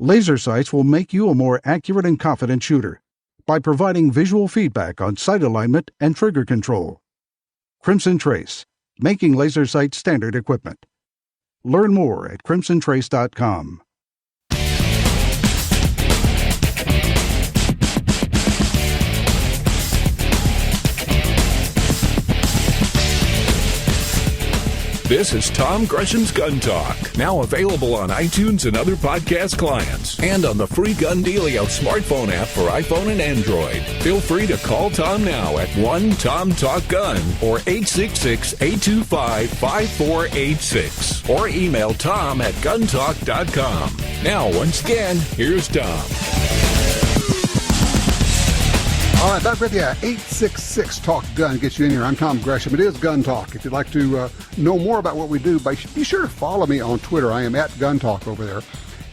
Laser sights will make you a more accurate and confident shooter by providing visual feedback on sight alignment and trigger control. Crimson Trace, making laser sight standard equipment. Learn more at crimsontrace.com. This is Tom Gresham's Gun Talk, now available on iTunes and other podcast clients, and on the free Gun Dealio smartphone app for iPhone and Android. Feel free to call Tom now at 1-TOM-TALK-GUN or 866-825-5486, or email Tom at guntalk.com. Now, once again, here's Tom. All right, back with you. 866-TALK-GUN gets you in here. I'm Tom Gresham. It is Gun Talk. If you'd like to know more about what we do, be sure to follow me on Twitter. I am at Gun Talk over there.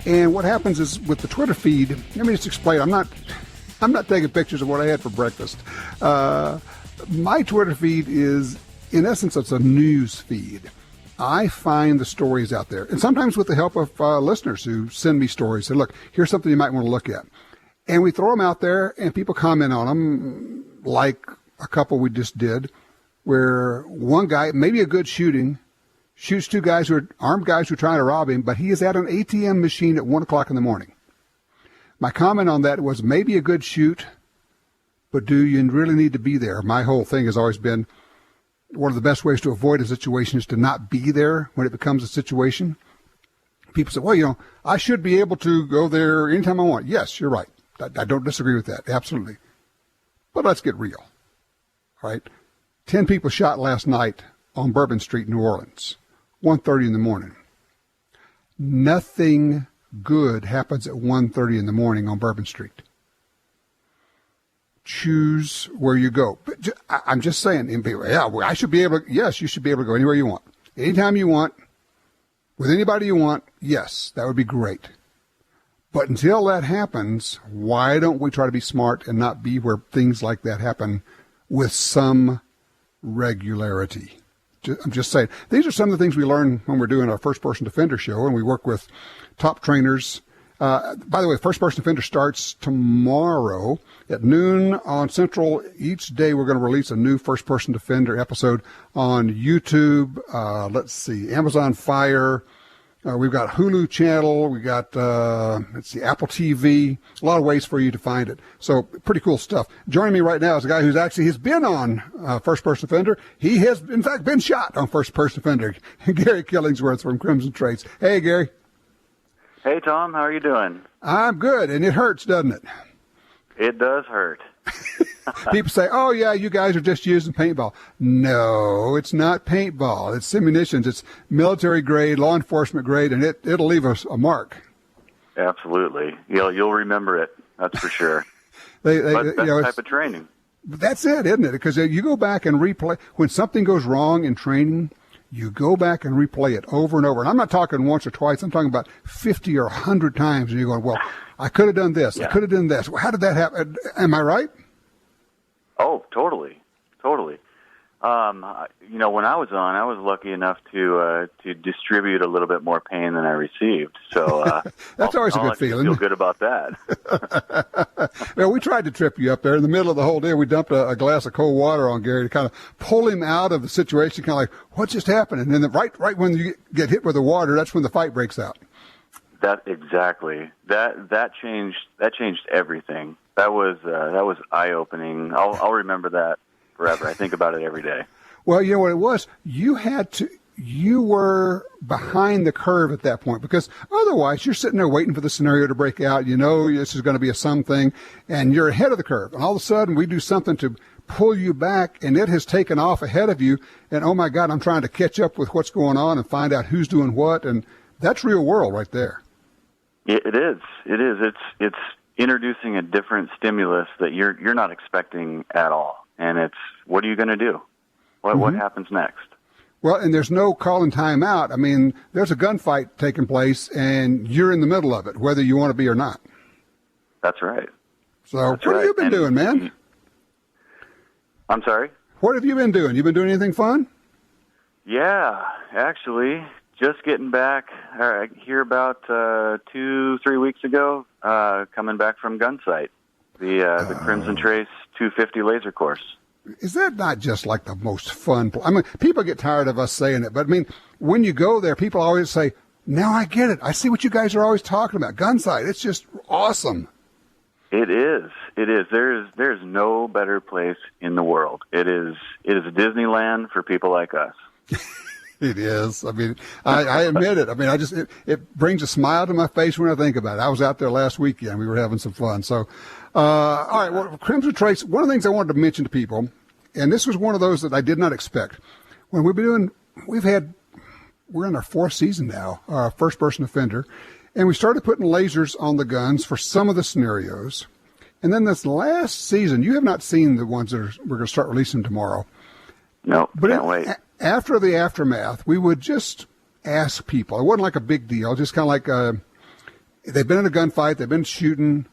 And what happens is with the Twitter feed, let me just explain. I'm not taking pictures of what I had for breakfast. My Twitter feed is, in essence, it's a news feed. I find the stories out there, and sometimes with the help of listeners who send me stories. Say, look, here's something you might want to look at. And we throw them out there, and people comment on them, like a couple we just did, where one guy, maybe a good shooting, shoots two guys who are armed guys who are trying to rob him, but he is at an ATM machine at 1 o'clock in the morning. My comment on that was maybe a good shoot, but do you really need to be there? My whole thing has always been one of the best ways to avoid a situation is to not be there when it becomes a situation. People say, well, I should be able to go there anytime I want. Yes, you're right. I don't disagree with that. Absolutely. But let's get real. All right. 10 people shot last night on Bourbon Street, New Orleans, 1:30 in the morning. Nothing good happens at 1:30 in the morning on Bourbon Street. Choose where you go. But I'm just saying, I should be able to, yes, you should be able to go anywhere you want. Anytime you want, with anybody you want, yes, that would be great. But until that happens, why don't we try to be smart and not be where things like that happen with some regularity? I'm just saying. These are some of the things we learn when we're doing our first-person defender show, and we work with top trainers. By the way, first-person defender starts tomorrow at noon on Central. Each day we're going to release a new first-person defender episode on YouTube. Amazon Fire. We've got Hulu channel. We got, Apple TV. A lot of ways for you to find it. So pretty cool stuff. Joining me right now is a guy who's actually has been on First Person Defender. He has, in fact, been shot on First Person Defender. Gary Killingsworth from Crimson Trace. Hey, Gary. Hey, Tom. How are you doing? I'm good, and it hurts, doesn't it? It does hurt. People say, oh, yeah, you guys are just using paintball. No, it's not paintball. It's munitions. It's military grade, law enforcement grade, and it'll leave us a mark. Absolutely. You'll remember it. That's for sure. That's type of training. That's it, isn't it? Because you go back and replay. When something goes wrong in training, you go back and replay it over and over. And I'm not talking once or twice. I'm talking about 50 or 100 times. And you're going, well, I could have done this. Yeah. I could have done this. Well, how did that happen? Am I right? Oh, totally. When I was on, I was lucky enough to distribute a little bit more pain than I received. So that's always a good feeling. Feel good about that. Well, we tried to trip you up there in the middle of the whole day. We dumped a glass of cold water on Gary to kind of pull him out of the situation. Kind of like, what just happened? And then right when you get hit with the water, that's when the fight breaks out. That exactly. That changed everything. That was eye-opening. I'll remember that forever. I think about it every day. Well, you know what it was? You were behind the curve at that point, because otherwise you're sitting there waiting for the scenario to break out. You know this is going to be a something, and you're ahead of the curve. And all of a sudden we do something to pull you back, and it has taken off ahead of you. And, oh, my God, I'm trying to catch up with what's going on and find out who's doing what. And that's real world right there. It is. It's introducing a different stimulus that you're not expecting at all. And it's, what are you going to do? What happens next? Well, and there's no calling time out. I mean, there's a gunfight taking place, and you're in the middle of it, whether you want to be or not. That's right. So what have you been doing, man? I'm sorry? What have you been doing? You been doing anything fun? Yeah, actually, just getting back here about 2-3 weeks ago, coming back from Gunsight, the Crimson Trace 250 laser course. Is that not just like the most fun? I mean, people get tired of us saying it, but I mean, when you go there, people always say, now I get it. I see what you guys are always talking about. Gunsight, it's just awesome. It is. It is. There's no better place in the world. It is Disneyland for people like us. It is. I mean, I admit it. I mean, it brings a smile to my face when I think about it. I was out there last weekend. We were having some fun. So, all right. Well, Crimson Trace, one of the things I wanted to mention to people, and this was one of those that I did not expect. When we're in our fourth season now, first person offender, and we started putting lasers on the guns for some of the scenarios. And then this last season, you have not seen the ones that we're going to start releasing tomorrow. No, but can't wait. After the aftermath, we would just ask people. It wasn't like a big deal, just kind of like they've been in a gunfight, they've been shooting.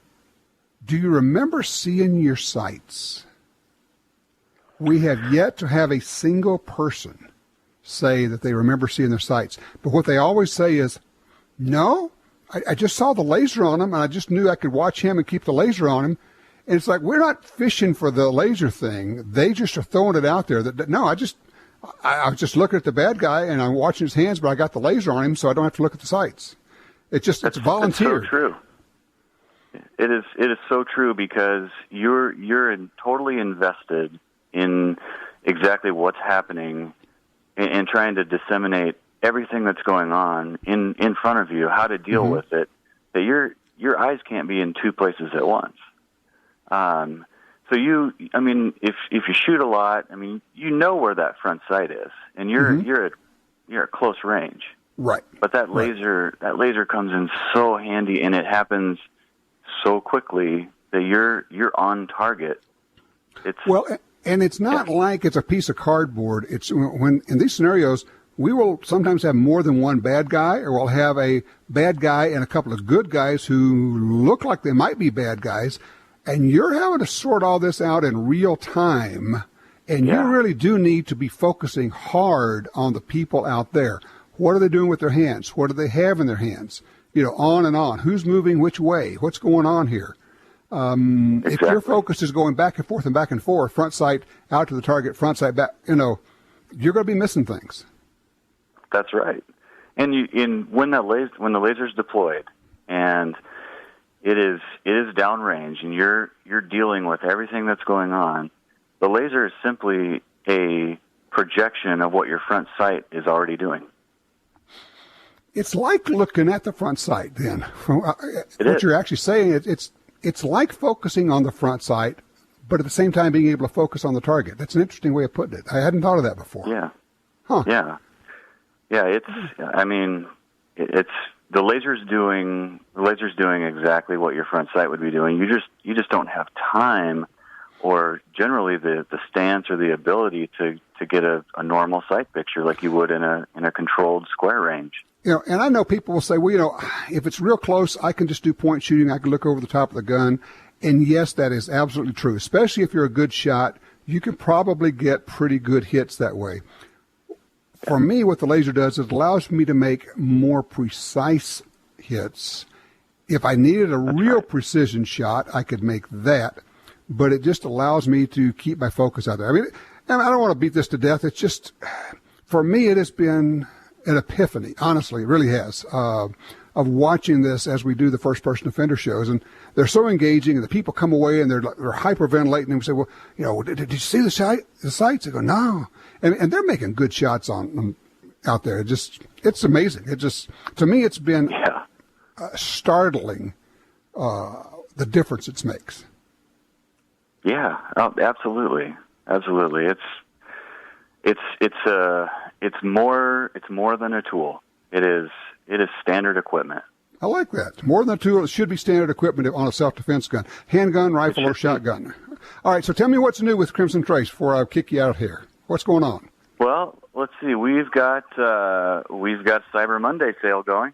Do you remember seeing your sights? We have yet to have a single person say that they remember seeing their sights. But what they always say is, no, I just saw the laser on him, and I just knew I could watch him and keep the laser on him. And it's like, we're not fishing for the laser thing. They just are throwing it out there. No, I was just looking at the bad guy, and I'm watching his hands, but I got the laser on him, so I don't have to look at the sights. It's volunteer. That's so true. It is so true, because you're totally invested in exactly what's happening and trying to disseminate everything that's going on in front of you, how to deal with it, that your eyes can't be in two places at once. So if you shoot a lot, I mean, you know where that front sight is, and you're at close range. Right. But that laser comes in so handy, and it happens so quickly that you're on target. And it's not like it's a piece of cardboard. It's when in these scenarios, we will sometimes have more than one bad guy, or we'll have a bad guy and a couple of good guys who look like they might be bad guys, and you're having to sort all this out in real time, and you really do need to be focusing hard on the people out there. What are they doing with their hands? What do they have in their hands? On and on. Who's moving which way? What's going on here? Exactly. If your focus is going back and forth, front sight out to the target, front sight back, you're going to be missing things. That's right. And when the laser's deployed and it is downrange, and you're dealing with everything that's going on, the laser is simply a projection of what your front sight is already doing. It's like looking at the front sight. Then, from what you're actually saying, it's like focusing on the front sight, but at the same time being able to focus on the target. That's an interesting way of putting it. I hadn't thought of that before. Yeah. Huh. Yeah. Yeah. It's the laser's doing exactly what your front sight would be doing. You just don't have time, or generally the stance or the ability to get a normal sight picture like you would in a controlled square range. And I know people will say, well, if it's real close, I can just do point shooting. I can look over the top of the gun. And yes, that is absolutely true. Especially if you're a good shot, you can probably get pretty good hits that way. For me, what the laser does is it allows me to make more precise hits. If I needed a real precision shot, I could make that. But it just allows me to keep my focus out there. I mean, and I don't want to beat this to death. It's just, for me, it has been an epiphany. Honestly, it really has, of watching this as we do the first-person offender shows. And they're so engaging, and the people come away and they're hyperventilating, and we say, well, did you see the sights? They go, no. And they're making good shots on them out there. It's amazing. To me, it's been startling, the difference it makes. Yeah, absolutely. Absolutely. It's more than a tool. It is standard equipment. I like that. More than a tool, it should be standard equipment on a self-defense gun. Handgun, rifle, or shotgun. All right, so tell me what's new with Crimson Trace before I kick you out here. What's going on? Well, let's see. We've got Cyber Monday sale going.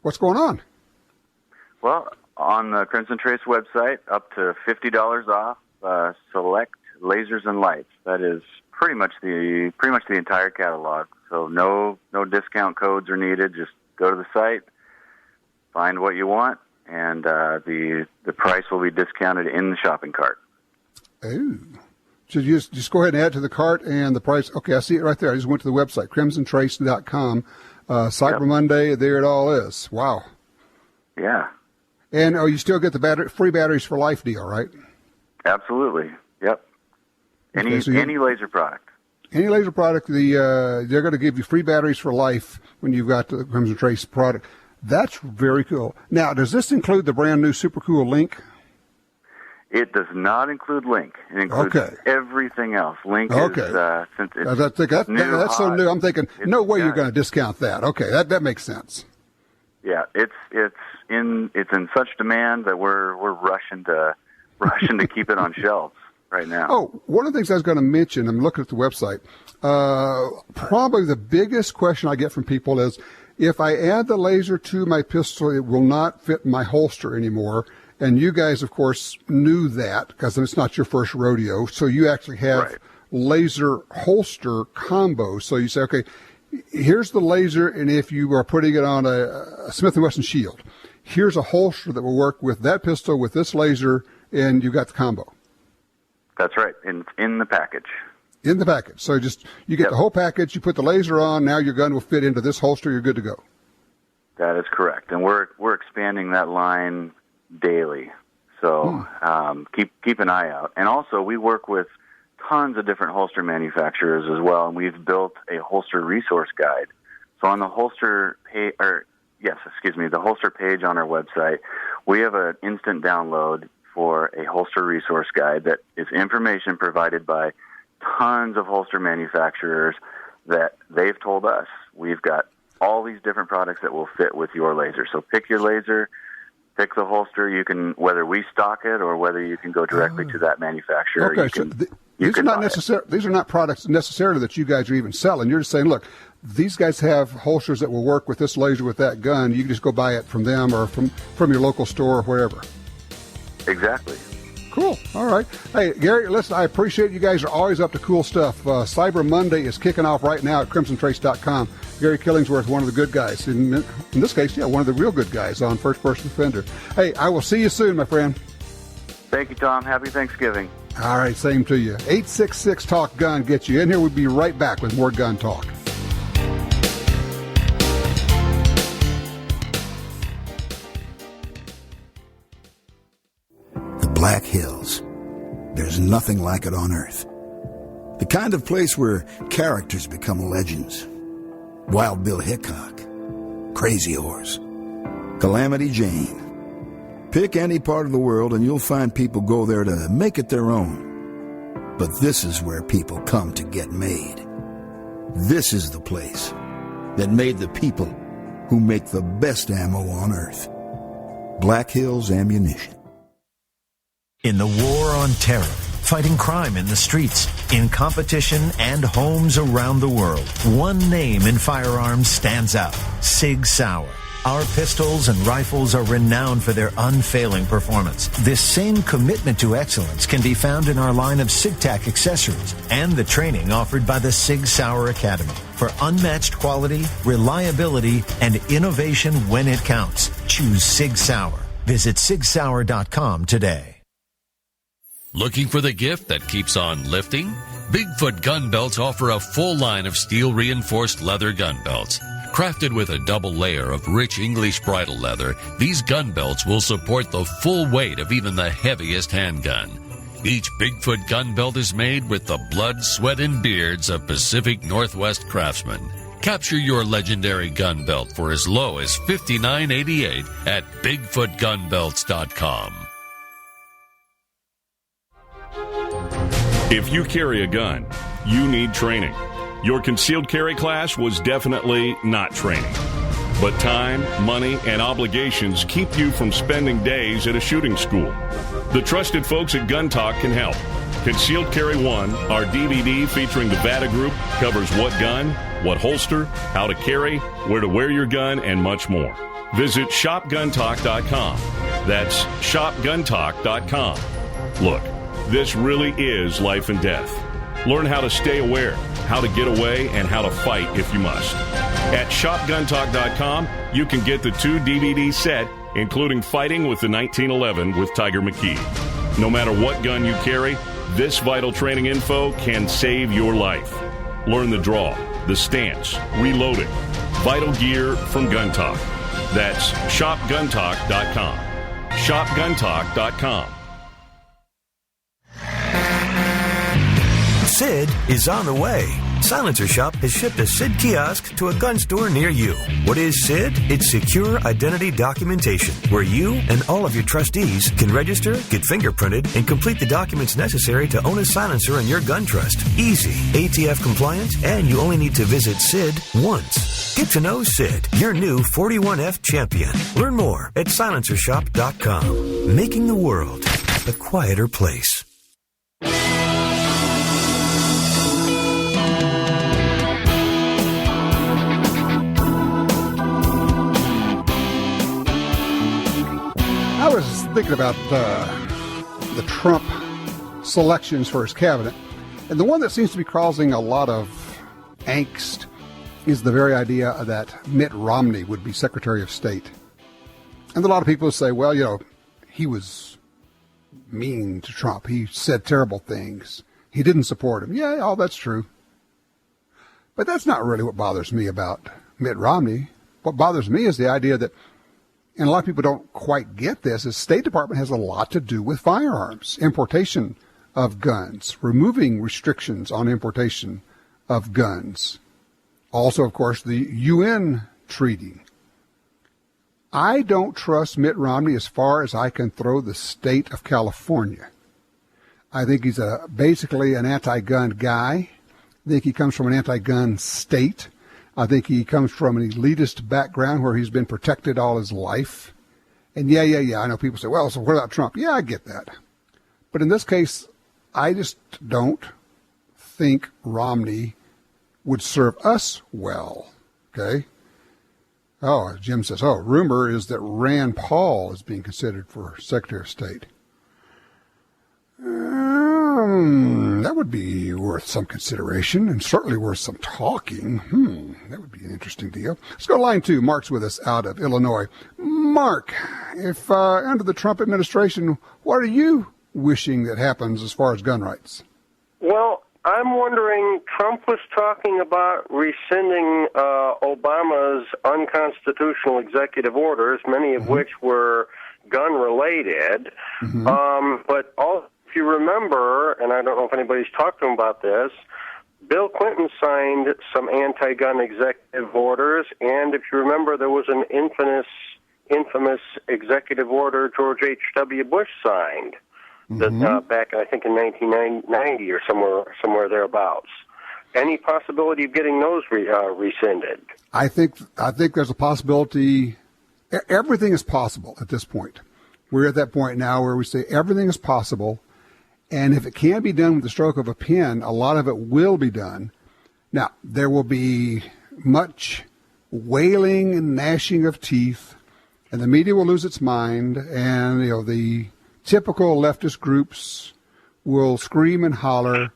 What's going on? Well, on the Crimson Trace website, up to $50 off select lasers and lights. That is pretty much the entire catalog. So no discount codes are needed. Just go to the site, find what you want, and the price will be discounted in the shopping cart. Oh. So you just go ahead and add to the cart and the price. Okay, I see it right there. I just went to the website, crimsontrace.com. Cyber Monday, there it all is. Wow. Yeah. And you still get the free batteries for life deal, right? Absolutely. Yep. Any laser product. Any laser product, they're going to give you free batteries for life when you've got the Crimson Trace product. That's very cool. Now, does this include the brand new super cool Link? It does not include Link. It includes everything else. Link is since it's that's so new. I'm thinking, no way you're going to discount that. Okay, that makes sense. Yeah, it's in such demand that we're rushing to keep it on shelves right now. Oh, one of the things I was going to mention, I'm looking at the website. Probably the biggest question I get from people is, if I add the laser to my pistol, it will not fit my holster anymore. And you guys, of course, knew that because it's not your first rodeo. So you actually have laser holster combo. So you say, okay, here's the laser, and if you are putting it on a Smith & Wesson Shield, here's a holster that will work with that pistol, with this laser, and you've got the combo. That's right. And it's in the package. In the package. So you get the whole package, you put the laser on, now your gun will fit into this holster, you're good to go. That is correct. And we're expanding that line daily. So keep an eye out. And also, we work with tons of different holster manufacturers as well, and we've built a holster resource guide. So on the holster page, the holster page on our website, we have an instant download for a holster resource guide that is information provided by tons of holster manufacturers that they've told us, we've got all these different products that will fit with your laser. So pick your laser, pick the holster. You can, whether we stock it or whether you can go directly to that manufacturer. Okay, these are not products necessarily that you guys are even selling. You're just saying, look, these guys have holsters that will work with this laser with that gun. You can just go buy it from them or from your local store or wherever. Exactly. Cool. All right. Hey, Gary, listen, I appreciate you guys are always up to cool stuff. Cyber Monday is kicking off right now at crimsontrace.com. Gary Killingsworth, one of the good guys. In this case, one of the real good guys on First Person Defender. Hey, I will see you soon, my friend. Thank you, Tom. Happy Thanksgiving. All right, same to you. 866-TALK-GUN gets you in here. We'll be right back with more gun talk. Black Hills. There's nothing like it on Earth. The kind of place where characters become legends. Wild Bill Hickok, Crazy Horse, Calamity Jane. Pick any part of the world and you'll find people go there to make it their own. But this is where people come to get made. This is the place that made the people who make the best ammo on Earth. Black Hills Ammunition. In the war on terror, fighting crime in the streets, in competition and homes around the world, one name in firearms stands out: Sig Sauer. Our pistols and rifles are renowned for their unfailing performance. This same commitment to excellence can be found in our line of SigTac accessories and the training offered by the Sig Sauer Academy. For unmatched quality, reliability, and innovation when it counts, choose Sig Sauer. Visit sigsauer.com today. Looking for the gift that keeps on lifting? Bigfoot Gun Belts offer a full line of steel-reinforced leather gun belts. Crafted with a double layer of rich English bridle leather, these gun belts will support the full weight of even the heaviest handgun. Each Bigfoot gun belt is made with the blood, sweat, and beards of Pacific Northwest craftsmen. Capture your legendary gun belt for as low as $59.88 at BigfootGunBelts.com. If you carry a gun, you need training. Your concealed carry class was definitely not training. But time, money, and obligations keep you from spending days at a shooting school. The trusted folks at Gun Talk can help. Concealed Carry 1, our DVD featuring the VADA Group, covers what gun, what holster, how to carry, where to wear your gun, and much more. Visit shopguntalk.com. That's shopguntalk.com. Look, This really is life and death. Learn how to stay aware, how to get away, and how to fight if you must. At shopguntalk.com, you can get the 2 DVD set, including Fighting with the 1911 with Tiger McKee. No matter what gun you carry, this vital training info can save your life. Learn the draw, the stance, reloading, vital gear from Gun Talk. That's shopguntalk.com. shopguntalk.com. Sid is on the way. Silencer Shop has shipped a Sid kiosk to a gun store near you. What is Sid? It's secure identity documentation, where you and all of your trustees can register, get fingerprinted, and complete the documents necessary to own a silencer in your gun trust. Easy, ATF compliant, and you only need to visit Sid once. Get to know Sid, your new 41F champion. Learn more at silencershop.com. Making the world a quieter place. I was thinking about the Trump selections for his cabinet, and the one that seems to be causing a lot of angst is the very idea that Mitt Romney would be Secretary of State. And a lot of people say, well, you know, he was mean to Trump. He said terrible things. He didn't support him. Yeah, all that's true. But that's not really what bothers me about Mitt Romney. What bothers me is the idea that, and a lot of people don't quite get this, is State Department has a lot to do with firearms, importation of guns, removing restrictions on importation of guns. Also, of course, the UN treaty. I don't trust Mitt Romney as far as I can throw the state of California. I think he's basically an anti-gun guy. I think he comes from an anti-gun state. I think he comes from an elitist background where he's been protected all his life. And yeah, I know people say, well, so what about Trump? Yeah, I get that. But in this case, I just don't think Romney would serve us well, okay? Oh, Jim says, rumor is that Rand Paul is being considered for Secretary of State. That would be worth some consideration and certainly worth some talking. That would be an interesting deal. Let's go to line 2. Mark's with us out of Illinois. Mark, if under the Trump administration, what are you wishing that happens as far as gun rights? Well, I'm wondering, Trump was talking about rescinding Obama's unconstitutional executive orders, many of which were gun-related. But all, if you remember, and I don't know if anybody's talked to him about this, Bill Clinton signed some anti-gun executive orders, and if you remember, there was an infamous executive order George H.W. Bush signed that back, I think, in 1990 or somewhere thereabouts. Any possibility of getting those rescinded? I think there's a possibility. Everything is possible at this point. We're at that point now where we say everything is possible. And if it can be done with the stroke of a pen, a lot of it will be done. Now, there will be much wailing and gnashing of teeth, and the media will lose its mind, and the typical leftist groups will scream and holler.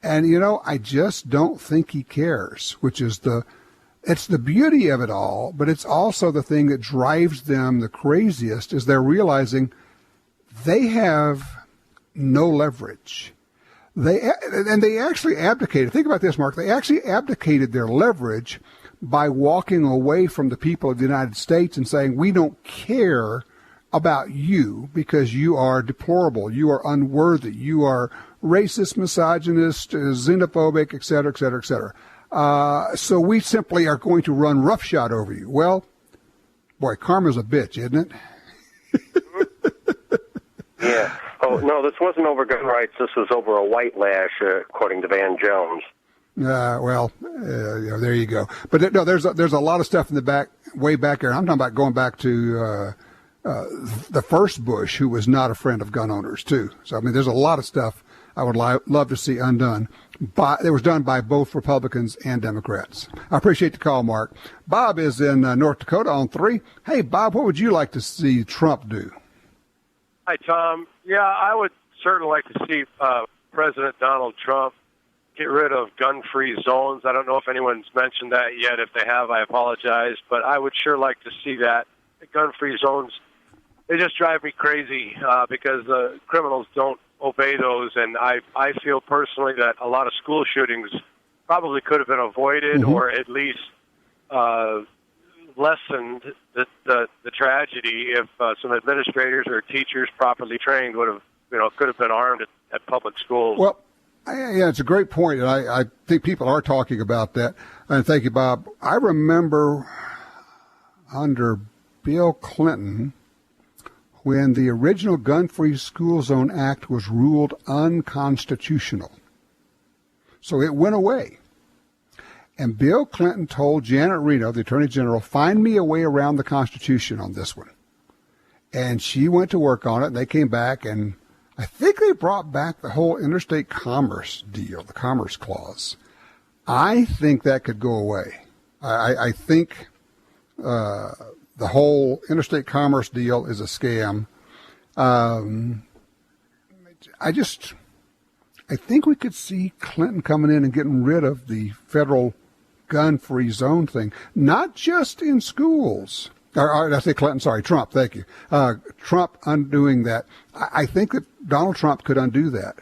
And, I just don't think he cares, which is it's the beauty of it all, but it's also the thing that drives them the craziest is they're realizing they have no leverage. They actually abdicated. Think about this, Mark. They actually abdicated their leverage by walking away from the people of the United States and saying, we don't care about you because you are deplorable, you are unworthy, you are racist, misogynist, xenophobic, et cetera, et cetera, et cetera. So we simply are going to run roughshod over you. Well, boy, karma's a bitch, isn't it? Yeah. Oh, no, this wasn't over gun rights. This was over a white lash, according to Van Jones. There you go. But no, there's a lot of stuff in the back, way back there. I'm talking about going back to the first Bush, who was not a friend of gun owners, too. So, I mean, there's a lot of stuff I would love to see undone. It was done by both Republicans and Democrats. I appreciate the call, Mark. Bob is in North Dakota on 3. Hey, Bob, what would you like to see Trump do? Hi, Tom. Yeah, I would certainly like to see President Donald Trump get rid of gun-free zones. I don't know if anyone's mentioned that yet. If they have, I apologize. But I would sure like to see that. The gun-free zones, they just drive me crazy because the criminals don't obey those. And I feel personally that a lot of school shootings probably could have been avoided or at least lessened the tragedy if some administrators or teachers properly trained would have, could have been armed at public schools. Well, yeah, it's a great point, and I think people are talking about that. And thank you, Bob. I remember under Bill Clinton when the original Gun-Free School Zone Act was ruled unconstitutional. So it went away. And Bill Clinton told Janet Reno, the Attorney General, find me a way around the Constitution on this one. And she went to work on it, and they came back, and I think they brought back the whole interstate commerce deal, the Commerce Clause. I think that could go away. I think the whole interstate commerce deal is a scam. I think we could see Clinton coming in and getting rid of the federal gun-free zone thing, not just in schools. Or I say Clinton, sorry, Trump, thank you. Trump undoing that. I think that Donald Trump could undo that.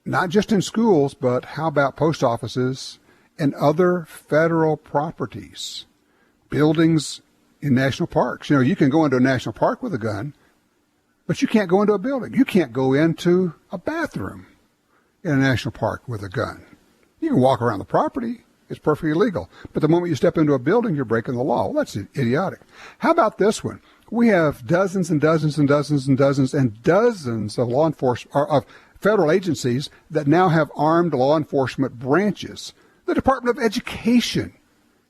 Not just in schools, but how about post offices and other federal properties, buildings in national parks. You can go into a national park with a gun, but you can't go into a building. You can't go into a bathroom in a national park with a gun. You can walk around the property. It's perfectly legal. But the moment you step into a building, you're breaking the law. Well, that's idiotic. How about this one? We have dozens and dozens and dozens and dozens and dozens of law enforcement, or of federal agencies that now have armed law enforcement branches. The Department of Education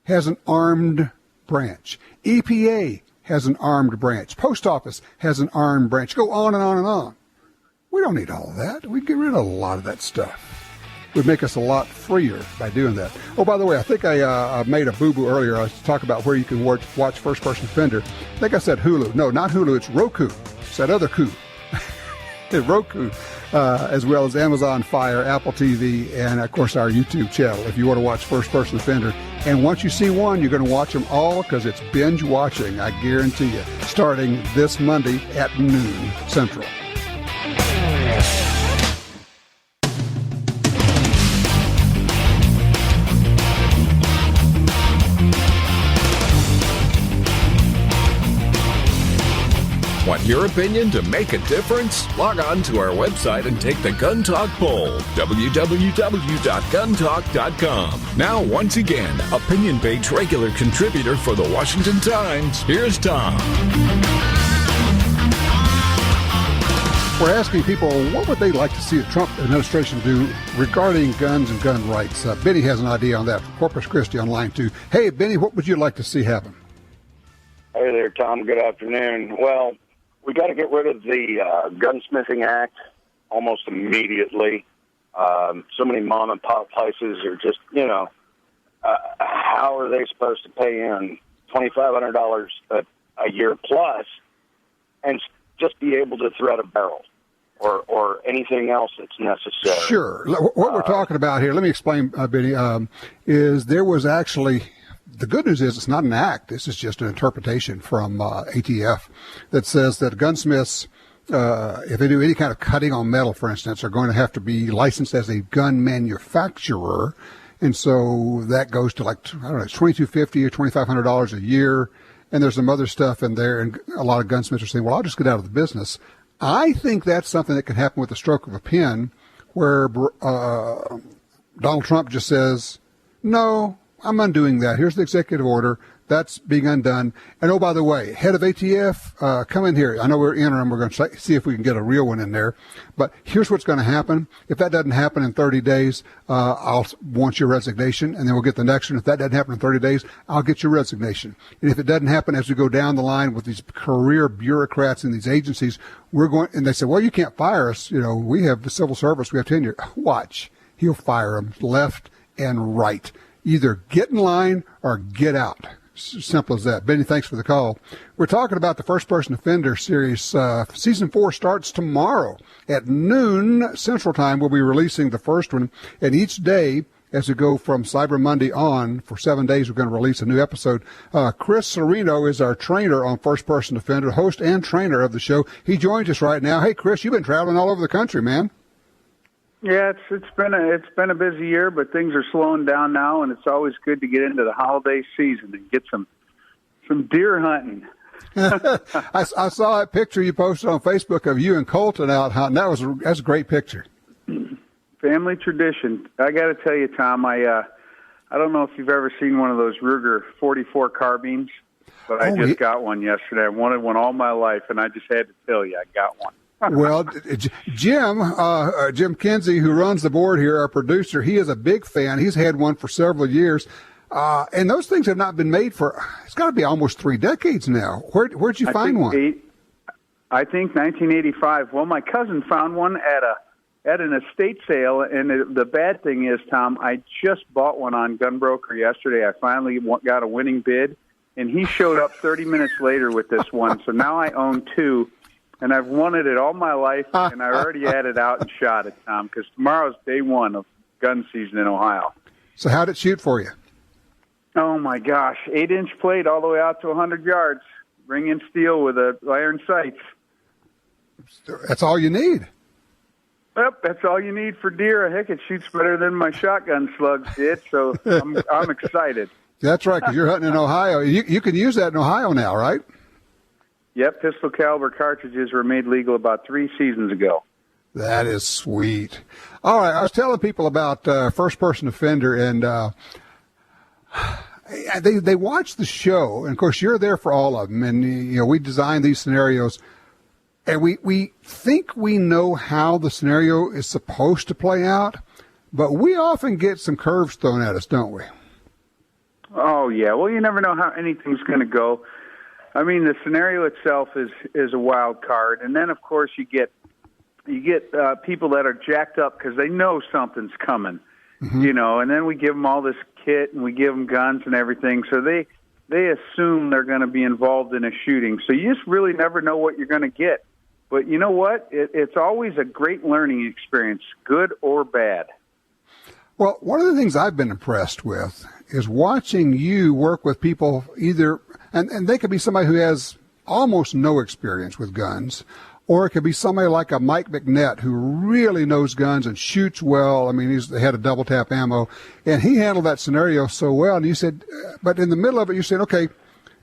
has an armed branch. EPA has an armed branch. Post Office has an armed branch. Go on and on and on. We don't need all of that. We get rid of a lot of that stuff. Would make us a lot freer by doing that. Oh, by the way, I think I made a boo-boo earlier. I was talking about where you can watch first-person offender. I think I said Hulu. No, not Hulu. It's Roku. It's that other coup. Roku, as well as Amazon Fire, Apple TV, and, of course, our YouTube channel if you want to watch first-person offender. And once you see one, you're going to watch them all because it's binge watching, I guarantee you, starting this Monday at noon Central. Want your opinion to make a difference? Log on to our website and take the Gun Talk poll, www.guntalk.com. Now, once again, opinion page regular contributor for the Washington Times, here's Tom. We're asking people what would they like to see the Trump administration do regarding guns and gun rights. Benny has an idea on that. Corpus Christi on line 2. Hey, Benny, what would you like to see happen? Hey there, Tom. Good afternoon. Well, we got to get rid of the Gunsmithing Act almost immediately. So many mom and pop places are just, how are they supposed to pay in $2,500 a year plus and just be able to thread a barrel or anything else that's necessary? Sure. What we're talking about here, let me explain, Benny, is there was actually... The good news is it's not an act. This is just an interpretation from ATF that says that gunsmiths, if they do any kind of cutting on metal, for instance, are going to have to be licensed as a gun manufacturer. And so that goes to it's $2,250 or $2,500 a year. And there's some other stuff in there. And a lot of gunsmiths are saying, well, I'll just get out of the business. I think that's something that can happen with the stroke of a pen where Donald Trump just says, no, I'm undoing that. Here's the executive order. That's being undone. And, oh, by the way, head of ATF, come in here. I know we're interim. We're going to see if we can get a real one in there. But here's what's going to happen. If that doesn't happen in 30 days, I'll want your resignation, and then we'll get the next one. If that doesn't happen in 30 days, I'll get your resignation. And if it doesn't happen as we go down the line with these career bureaucrats in these agencies, and they say, well, you can't fire us. We have the civil service. We have tenure. Watch. He'll fire them left and right. Either get in line or get out. Simple as that. Benny, thanks for the call. We're talking about the First Person Offender Series. Season 4 starts tomorrow at noon Central Time. We'll be releasing the first one, and each day, as we go from Cyber Monday on, for 7 days, we're going to release a new episode. Chris Cerino is our trainer on First Person Offender, host and trainer of the show. He joins us right now. Hey, Chris, you've been traveling all over the country, man. Yeah, it's been a busy year, but things are slowing down now, and it's always good to get into the holiday season and get some deer hunting. I saw that picture you posted on Facebook of you and Colton out hunting. That's a great picture. Family tradition. I got to tell you, Tom, I don't know if you've ever seen one of those Ruger 44 carbines, but I just got one yesterday. I wanted one all my life, and I just had to tell you I got one. Well, Jim Kinsey, who runs the board here, our producer, he is a big fan. He's had one for several years. And those things have not been made for, it's got to be almost 3 decades now. Where'd you find one? I think 1985. Well, my cousin found one at an estate sale, and the bad thing is, Tom, I just bought one on Gunbroker yesterday. I finally got a winning bid, and he showed up 30 minutes later with this one. So now I own 2. And I've wanted it all my life, and I already had it out and shot it, Tom, because tomorrow's day 1 of gun season in Ohio. So how'd it shoot for you? Oh, my gosh. 8-inch plate all the way out to 100 yards. Ring-in steel with iron sights. That's all you need. Yep, that's all you need for deer. Heck, it shoots better than my shotgun slugs did, so I'm excited. That's right, because you're hunting in Ohio. You can use that in Ohio now, right? Yep, pistol caliber cartridges were made legal about 3 seasons ago. That is sweet. All right, I was telling people about First Person Offender, and they watch the show, and of course you're there for all of them. And we design these scenarios, and we think we know how the scenario is supposed to play out, but we often get some curves thrown at us, don't we? Oh yeah, well you never know how anything's going to go. I mean, the scenario itself is a wild card, and then of course you get people that are jacked up because they know something's coming, and then we give them all this kit and we give them guns and everything, so they assume they're going to be involved in a shooting. So you just really never know what you're going to get. But you know what? It's always a great learning experience, good or bad. Well, one of the things I've been impressed with is watching you work with people either, and they could be somebody who has almost no experience with guns, or it could be somebody like a Mike McNett who really knows guns and shoots well. I mean, he's the head of double tap ammo, and he handled that scenario so well. And you said, but in the middle of it, you said, okay,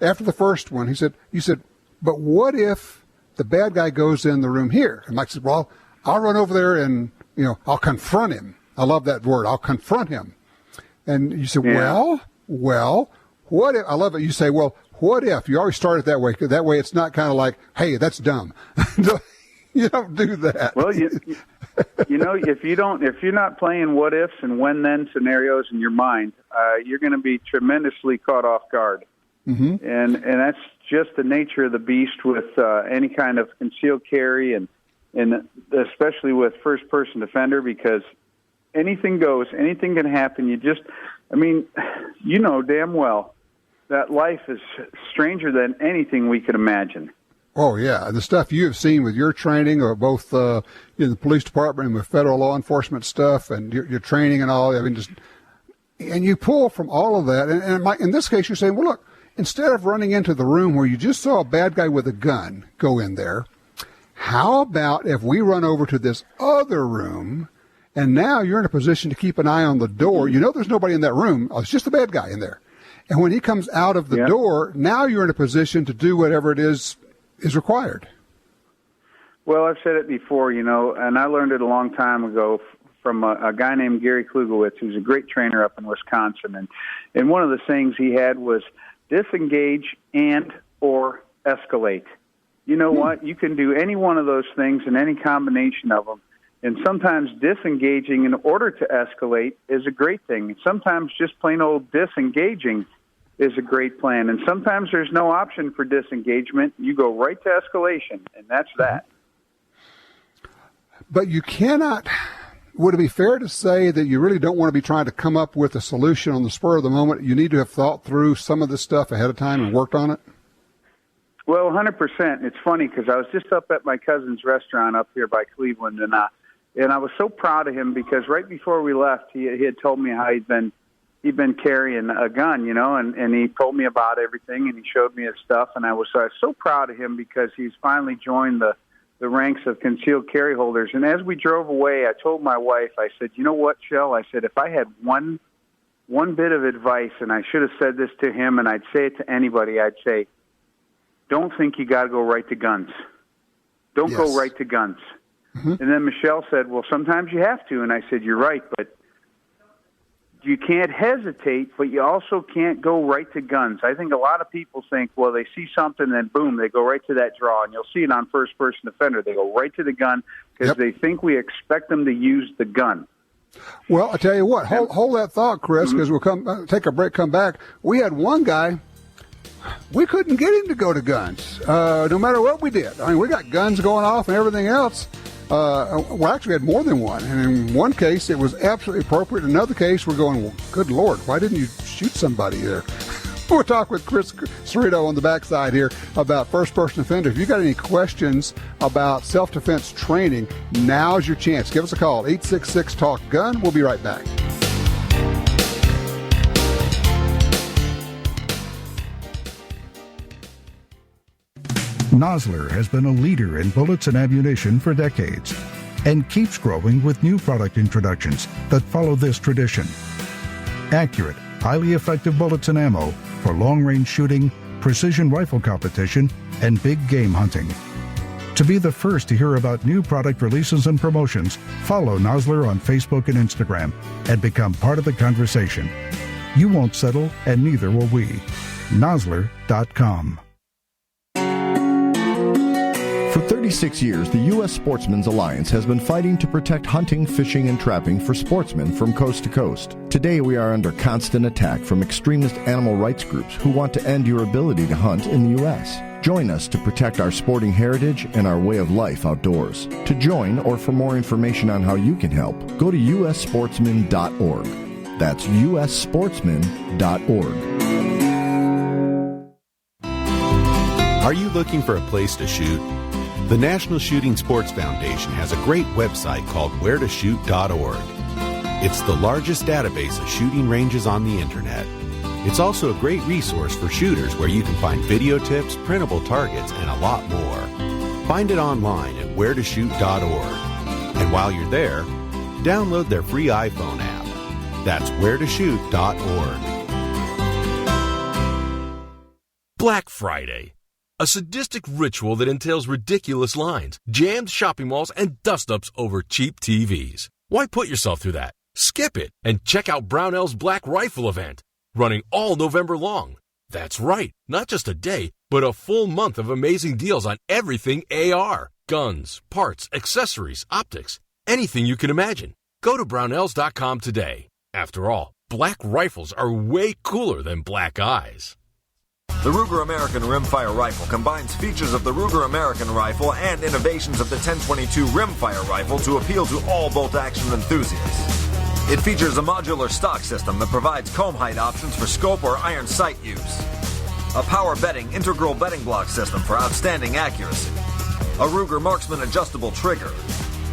after the first one, you said, but what if the bad guy goes in the room here? And Mike said, well, I'll run over there and, I'll confront him. I love that word. I'll confront him. And you said, well, what if? I love it. You say, well, what if? You always start it that way. That way it's not kind of like, hey, that's dumb. You don't do that. Well, if you're not playing what ifs and when then scenarios in your mind, you're going to be tremendously caught off guard. Mm-hmm. And that's just the nature of the beast with any kind of concealed carry and especially with first person defender, because anything goes, anything can happen. You know damn well that life is stranger than anything we could imagine. Oh, yeah. The stuff you have seen with your training, or both in the police department and with federal law enforcement stuff and your training and all, and you pull from all of that. And in this case, you're saying, well, look, instead of running into the room where you just saw a bad guy with a gun go in there, how about if we run over to this other room, and now you're in a position to keep an eye on the door. You know there's nobody in that room. Oh, it's just the bad guy in there. And when he comes out of the door, now you're in a position to do whatever it is required. Well, I've said it before, and I learned it a long time ago from a guy named Gary Klugowitz, who's a great trainer up in Wisconsin. And one of the sayings he had was disengage and or escalate. You know what? You can do any one of those things and any combination of them. And sometimes disengaging in order to escalate is a great thing. Sometimes just plain old disengaging is a great plan. And sometimes there's no option for disengagement. You go right to escalation, and that's that. But you cannot, would it be fair to say that you really don't want to be trying to come up with a solution on the spur of the moment? You need to have thought through some of this stuff ahead of time and worked on it? Well, 100%. It's funny because I was just up at my cousin's restaurant up here by Cleveland, and I was so proud of him because right before we left, he had told me how he'd been carrying a gun, and he told me about everything, and he showed me his stuff, and I was so proud of him because he's finally joined the ranks of concealed carry holders. And as we drove away, I told my wife, I said, you know what, Shell? I said, if I had one bit of advice, and I should have said this to him, and I'd say it to anybody, I'd say, don't think you got to go right to guns. Don't go right to guns. Mm-hmm. And then Michelle said, well, sometimes you have to. And I said, you're right, but you can't hesitate, but you also can't go right to guns. I think a lot of people think, well, they see something, then boom, they go right to that draw. And you'll see it on first-person offender. They go right to the gun because they think we expect them to use the gun. Well, I tell you what, hold that thought, Chris, because we'll take a break, come back. We had one guy, we couldn't get him to go to guns, no matter what we did. I mean, we got guns going off and everything else. Well, actually, we had more than one. And in one case, it was absolutely appropriate. In another case, we're going, well, good Lord, why didn't you shoot somebody there? We'll talk with Chris Cerino on the backside here about first-person offender. If you got any questions about self-defense training, now's your chance. Give us a call, 866-TALK-GUN. We'll be right back. Nosler has been a leader in bullets and ammunition for decades and keeps growing with new product introductions that follow this tradition. Accurate, highly effective bullets and ammo for long-range shooting, precision rifle competition, and big game hunting. To be the first to hear about new product releases and promotions, follow Nosler on Facebook and Instagram and become part of the conversation. You won't settle, and neither will we. Nosler.com. For 36 years, the U.S. Sportsmen's Alliance has been fighting to protect hunting, fishing, and trapping for sportsmen from coast to coast. Today, we are under constant attack from extremist animal rights groups who want to end your ability to hunt in the U.S. Join us to protect our sporting heritage and our way of life outdoors. To join or for more information on how you can help, go to ussportsman.org. That's ussportsman.org. Are you looking for a place to shoot? The National Shooting Sports Foundation has a great website called wheretoshoot.org. It's the largest database of shooting ranges on the internet. It's also a great resource for shooters where you can find video tips, printable targets, and a lot more. Find it online at wheretoshoot.org. And while you're there, download their free iPhone app. That's wheretoshoot.org. Black Friday. A sadistic ritual that entails ridiculous lines, jammed shopping malls, and dust-ups over cheap TVs. Why put yourself through that? Skip it and check out Brownell's Black Rifle event, running all November long. That's right, not just a day, but a full month of amazing deals on everything AR. Guns, parts, accessories, optics, anything you can imagine. Go to Brownells.com today. After all, black rifles are way cooler than black eyes. The Ruger American Rimfire Rifle combines features of the Ruger American Rifle and innovations of the 1022 Rimfire Rifle to appeal to all bolt-action enthusiasts. It features a modular stock system that provides comb height options for scope or iron sight use, a power bedding integral bedding block system for outstanding accuracy, a Ruger Marksman adjustable trigger,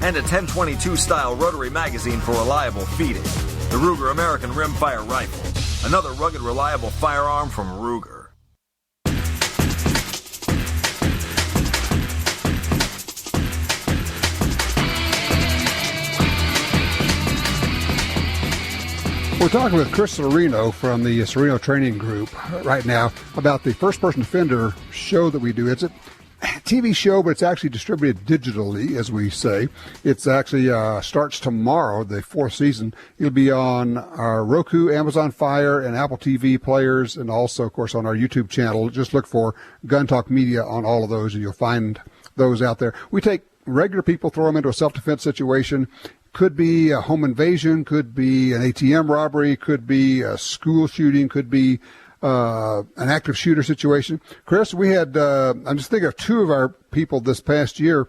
and a 1022 style rotary magazine for reliable feeding. The Ruger American Rimfire Rifle, another rugged, reliable firearm from Ruger. We're talking with Chris Cerino from the Cerino Training Group right now about the first-person offender show that we do. It's a TV show, but it's actually distributed digitally, as we say. It's actually starts tomorrow, the fourth season. It'll be on our Roku, Amazon Fire, and Apple TV players, and also, of course, on our YouTube channel. Just look for Gun Talk Media on all of those, and you'll find those out there. We take regular people, throw them into a self-defense situation. Could be a home invasion, could be an ATM robbery, could be a school shooting, could be an active shooter situation. Chris, we had, I'm just thinking of two of our people this past year.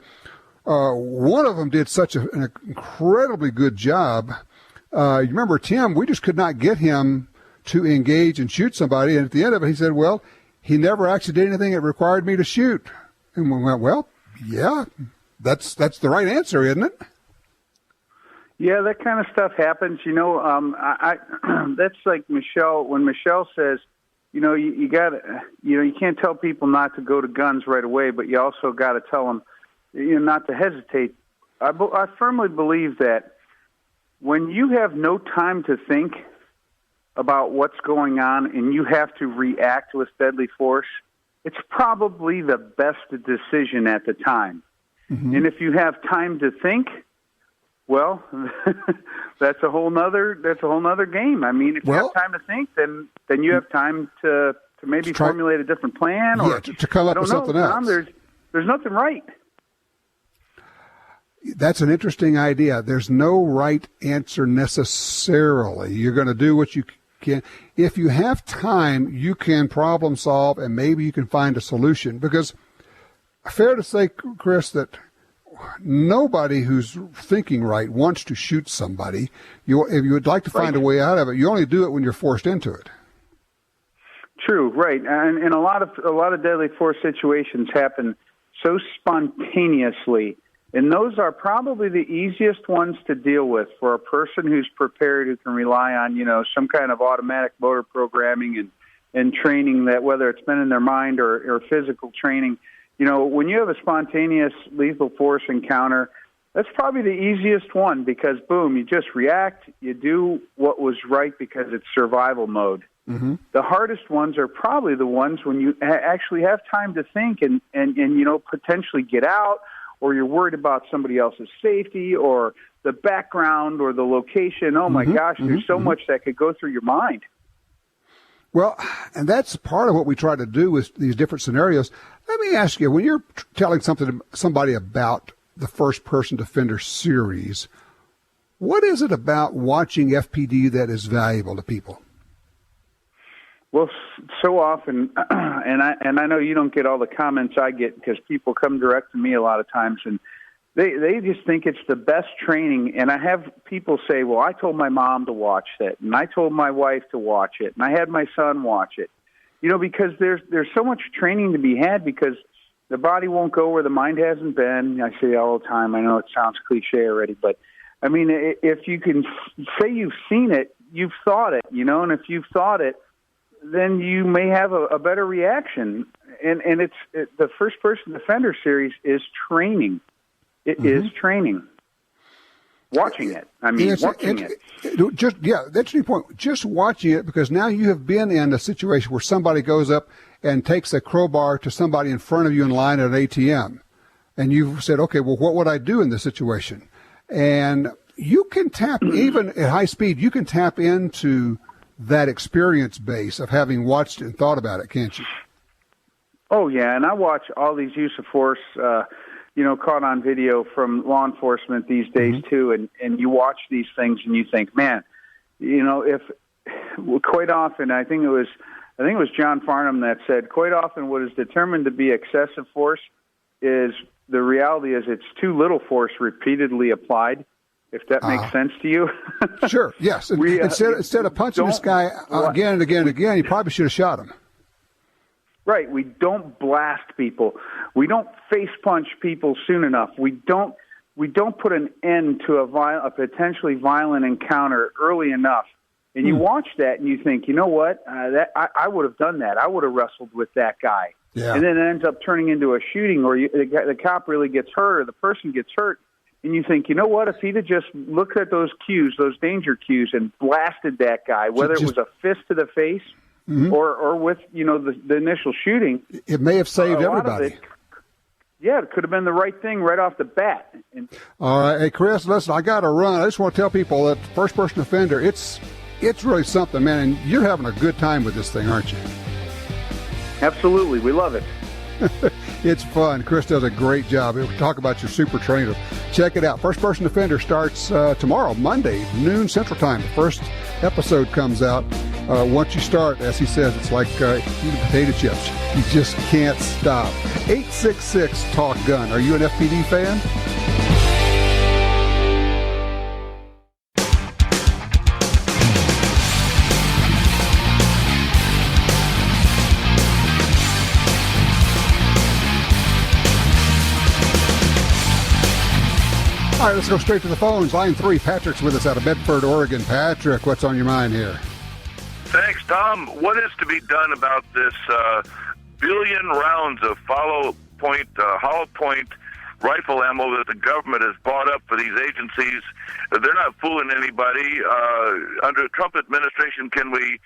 One of them did such an incredibly good job. You remember Tim, we just could not get him to engage and shoot somebody. And at the end of it, he said, well, he never actually did anything that required me to shoot. And we went, well, yeah, that's the right answer, isn't it? Yeah, that kind of stuff happens. I that's like Michelle, when Michelle says, you got to, you can't tell people not to go to guns right away, but you also got to tell them, not to hesitate. I firmly believe that when you have no time to think about what's going on and you have to react with deadly force, it's probably the best decision at the time. Mm-hmm. And if you have time to think, well, that's a whole nother game. I mean, if you have time to think, then you have time to maybe formulate a different plan, or to come up with something else. Tom, there's nothing right. That's an interesting idea. There's no right answer necessarily. You're going to do what you can. If you have time, you can problem solve, and maybe you can find a solution. Because fair to say, Chris, that nobody who's thinking right wants to shoot somebody. If you would like to find a way out of it, you only do it when you're forced into it. True, right. And a lot of deadly force situations happen so spontaneously. And those are probably the easiest ones to deal with for a person who's prepared, who can rely on, some kind of automatic motor programming and training, that whether it's been in their mind or physical training. When you have a spontaneous lethal force encounter, that's probably the easiest one, because, boom, you just react, you do what was right because it's survival mode. Mm-hmm. The hardest ones are probably the ones when you actually have time to think and potentially get out, or you're worried about somebody else's safety or the background or the location. Oh, my gosh, there's so much that could go through your mind. Well, and that's part of what we try to do with these different scenarios. Let me ask you, when you're telling somebody about the First-Person Defender series, what is it about watching FPD that is valuable to people? Well, so often, and I know you don't get all the comments I get, because people come direct to me a lot of times, and they just think it's the best training. And I have people say, well, I told my mom to watch it, and I told my wife to watch it, and I had my son watch it. Because there's so much training to be had, because the body won't go where the mind hasn't been. I say all the time, I know it sounds cliche already, but I mean, if you can say you've seen it, you've thought it, and if you've thought it, then you may have a better reaction. And the First-Person Defender series is training. It is training. Watching it. Watching it. That's your point. Just watching it, because now you have been in a situation where somebody goes up and takes a crowbar to somebody in front of you in line at an ATM. And you've said, okay, well, what would I do in this situation? And you can tap, even at high speed, you can tap into that experience base of having watched it and thought about it, can't you? Oh, yeah, and I watch all these use of force, caught on video from law enforcement these days, too, and you watch these things and you think, man, if quite often, I think it was John Farnham that said, quite often what is determined to be excessive force is, the reality is, it's too little force repeatedly applied. If that makes sense to you. Sure, yes. Instead of punching this guy again and again and again, you probably should have shot him. Right. We don't blast people. We don't face punch people soon enough. We don't put an end to a potentially violent encounter early enough. And you watch that and you think, you know what? I would have done that. I would have wrestled with that guy. Yeah. And then it ends up turning into a shooting, or the cop really gets hurt, or the person gets hurt. And you think, you know what, if he'd have just looked at those cues, those danger cues, and blasted that guy, whether it was a fist to the face or with, the initial shooting. It may have saved everybody. It could have been the right thing right off the bat. All right. Hey, Chris, listen, I got to run. I just want to tell people that First-Person Defender, it's really something, man, and you're having a good time with this thing, aren't you? Absolutely. We love it. It's fun. Chris does a great job. We'll talk about your super trainer. Check it out. First-Person Defender starts tomorrow, Monday, noon Central Time. The first episode comes out. Once you start, as he says, it's like eating potato chips. You just can't stop. 866-TALK-GUN. Are you an FPD fan? All right, let's go straight to the phones. Line 3, Patrick's with us out of Bedford, Oregon. Patrick, what's on your mind here? Thanks, Tom. What is to be done about this billion rounds of hollow point rifle ammo that the government has bought up for these agencies? They're not fooling anybody. Under the Trump administration, can we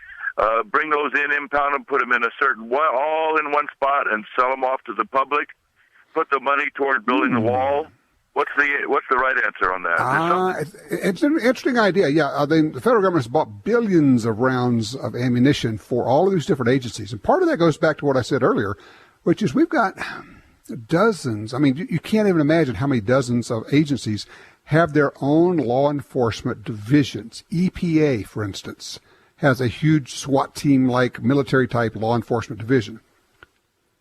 bring those in, impound them, put them in a certain all in one spot, and sell them off to the public? Put the money toward building the wall. What's the right answer on that? It's an interesting idea. Yeah, the federal government has bought billions of rounds of ammunition for all of these different agencies, and part of that goes back to what I said earlier, which is we've got dozens. I mean, you can't even imagine how many dozens of agencies have their own law enforcement divisions. EPA, for instance, has a huge SWAT team-like military-type law enforcement division.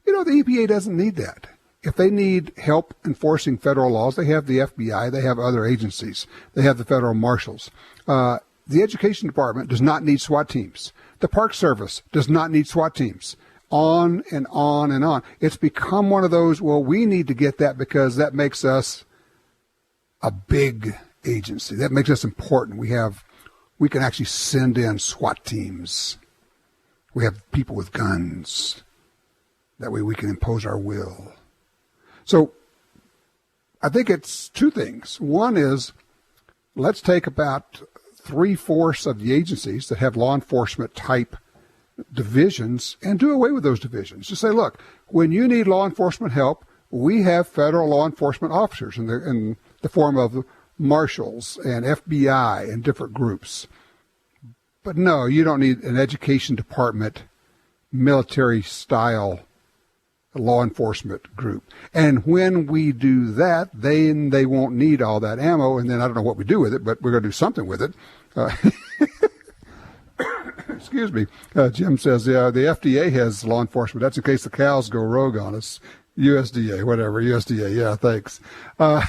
You know, the EPA doesn't need that. If they need help enforcing federal laws, they have the FBI, they have other agencies, they have the federal marshals. The Education Department does not need SWAT teams. The Park Service does not need SWAT teams. On and on and on. It's become one of those, well, we need to get that because that makes us a big agency. That makes us important. We can actually send in SWAT teams. We have people with guns. That way we can impose our will. So I think it's two things. One is, let's take about 3/4 of the agencies that have law enforcement type divisions and do away with those divisions. Just say, look, when you need law enforcement help, we have federal law enforcement officers in the form of marshals and FBI and different groups. But no, you don't need an education department, military style law enforcement group. And when we do that, then they won't need all that ammo, and then I don't know what we do with it, but we're going to do something with it. Excuse me. Jim says, yeah, the FDA has law enforcement. That's in case the cows go rogue on us. USDA, whatever. USDA, yeah, thanks. Well,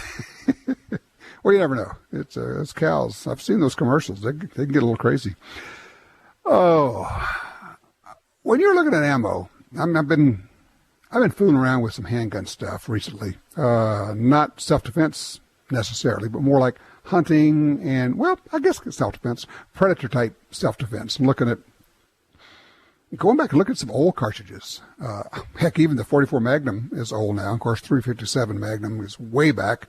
you never know. It's cows. I've seen those commercials. They can get a little crazy. Oh, when you're looking at ammo, I've been fooling around with some handgun stuff recently. Not self-defense necessarily, but more like hunting and, well, I guess self-defense, predator-type self-defense. I'm going back and looking at some old cartridges. Heck, even the .44 Magnum is old now. Of course, .357 Magnum is way back.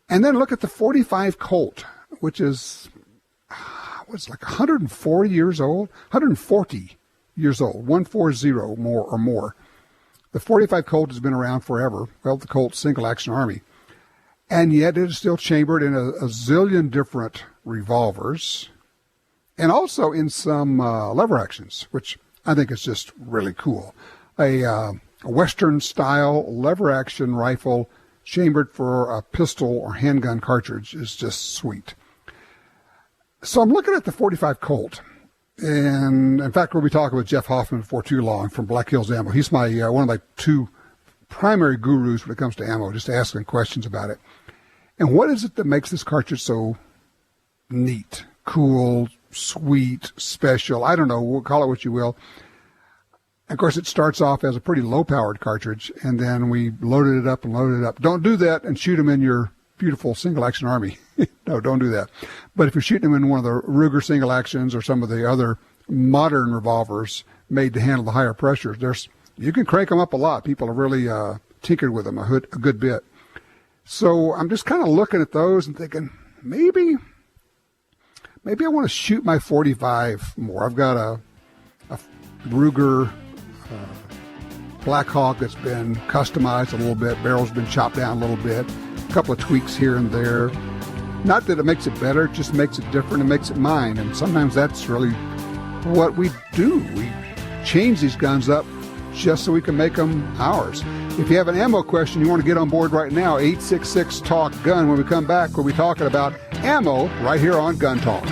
And then look at the .45 Colt, which is, what's like 140 years old? 140 years old, 140 more or more. The .45 Colt has been around forever. Well, the Colt single-action army. And yet it is still chambered in a zillion different revolvers and also in some lever actions, which I think is just really cool. A Western-style lever-action rifle chambered for a pistol or handgun cartridge is just sweet. So I'm looking at the .45 Colt. And, in fact, we'll be talking with Jeff Hoffman before too long from Black Hills Ammo. He's my one of my two primary gurus when it comes to ammo, just asking questions about it. And what is it that makes this cartridge so neat, cool, sweet, special? I don't know. We'll call it what you will. Of course, it starts off as a pretty low-powered cartridge, and then we loaded it up and loaded it up. Don't do that and shoot them in your beautiful single-action army. No, don't do that. But if you're shooting them in one of the Ruger single actions or some of the other modern revolvers made to handle the higher pressures, you can crank them up a lot. People have really tinkered with them a good bit. So I'm just kind of looking at those and thinking, maybe I want to shoot my .45 more. I've got a Ruger Black Hawk that's been customized a little bit. Barrel's been chopped down a little bit. A couple of tweaks here and there. Not that it makes it better, it just makes it different and makes it mine. And sometimes that's really what we do. We change these guns up just so we can make them ours. If you have an ammo question you want to get on board right now, 866-TALK-GUN. When we come back, we'll be talking about ammo right here on Gun Talk.